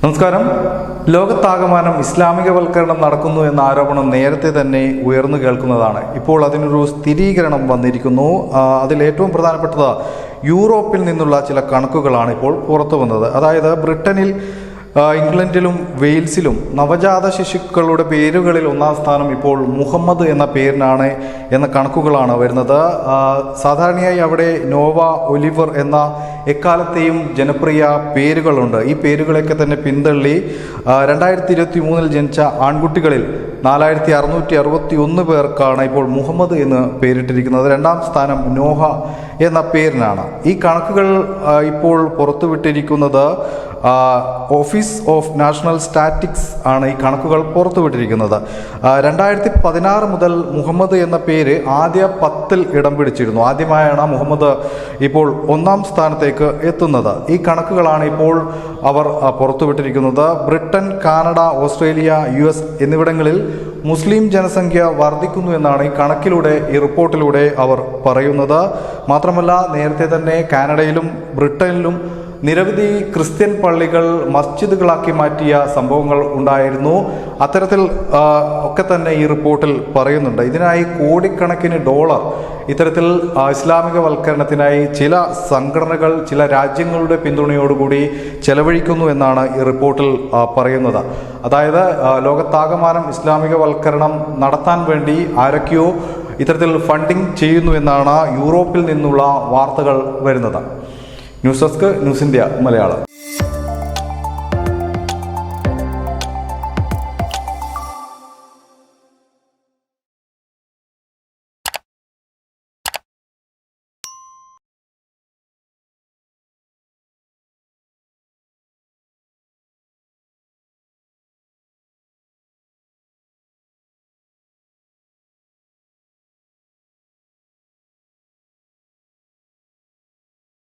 നമസ്കാരം. ലോകത്താകമാനം ഇസ്ലാമികവൽക്കരണം നടക്കുന്നു എന്ന ആരോപണം നേരത്തെ തന്നെ ഉയർന്നു കേൾക്കുന്നതാണ്. ഇപ്പോൾ അതിനൊരു സ്ഥിരീകരണം വന്നിരിക്കുന്നു. അതിൽ ഏറ്റവും പ്രധാനപ്പെട്ടത് യൂറോപ്പിൽ നിന്നുള്ള ചില കണക്കുകളാണ് ഇപ്പോൾ പുറത്തു വന്നത്. അതായത് ബ്രിട്ടനിൽ, ഇംഗ്ലണ്ടിലും വെയിൽസിലും നവജാത ശിശുക്കളുടെ പേരുകളിൽ ഒന്നാം സ്ഥാനം ഇപ്പോൾ മുഹമ്മദ് എന്ന പേരിനാണ് എന്ന കണക്കുകളാണ് വരുന്നത്. സാധാരണയായി അവിടെ നോവ, ഒലിവർ എന്ന എക്കാലത്തെയും ജനപ്രിയ പേരുകളുണ്ട്. ഈ പേരുകളൊക്കെ തന്നെ പിന്തള്ളി 2023 ജനിച്ച ആൺകുട്ടികളിൽ 4661 പേർക്കാണ് ഇപ്പോൾ മുഹമ്മദ് എന്ന് പേരിട്ടിരിക്കുന്നത്. രണ്ടാം സ്ഥാനം നോഹ എന്ന പേരിനാണ്. ഈ കണക്കുകൾ ഇപ്പോൾ പുറത്തുവിട്ടിരിക്കുന്നത് ഓഫീസ് ഓഫ് നാഷണൽ സ്റ്റാറ്റിക്സ് ആണ് ഈ കണക്കുകൾ പുറത്തുവിട്ടിരിക്കുന്നത്. 2016 മുതൽ മുഹമ്മദ് എന്ന പേര് ആദ്യ 10-ൽ ഇടം പിടിച്ചിരുന്നു. ആദ്യമായാണ് മുഹമ്മദ് ഇപ്പോൾ 1-ാം സ്ഥാനത്തേക്ക് എത്തുന്നത്. ഈ കണക്കുകളാണ് ഇപ്പോൾ അവർ പുറത്തുവിട്ടിരിക്കുന്നത്. ബ്രിട്ടൻ, കാനഡ, ഓസ്ട്രേലിയ, US എന്നിവിടങ്ങളിൽ മുസ്ലിം ജനസംഖ്യ വർദ്ധിക്കുന്നു എന്നാണ് ഈ കണക്കിലൂടെ, ഈ റിപ്പോർട്ടിലൂടെ അവർ പറയുന്നത്. മാത്രമല്ല, നേരത്തെ തന്നെ കാനഡയിലും ബ്രിട്ടനിലും നിരവധി ക്രിസ്ത്യൻ പള്ളികൾ മസ്ജിദുകളാക്കി മാറ്റിയ സംഭവങ്ങൾ ഉണ്ടായിരുന്നു. അത്തരത്തിൽ ഒക്കെ തന്നെ ഈ റിപ്പോർട്ടിൽ പറയുന്നുണ്ട്. ഇതിനായി കോടിക്കണക്കിന് ഡോളർ ഇത്തരത്തിൽ ഇസ്ലാമികവൽക്കരണത്തിനായി ചില സംഘടനകൾ, ചില രാജ്യങ്ങളുടെ പിന്തുണയോടുകൂടി ചെലവഴിക്കുന്നു എന്നാണ് ഈ റിപ്പോർട്ടിൽ പറയുന്നത്. അതായത് ലോകത്താകമാനം ഇസ്ലാമികവൽക്കരണം നടത്താൻ വേണ്ടി ആരൊക്കെയോ ഇത്തരത്തിൽ ഫണ്ടിങ് ചെയ്യുന്നു എന്നാണ് യൂറോപ്പിൽ നിന്നുള്ള വാർത്തകൾ വരുന്നത്. News desk, news India Malayalam.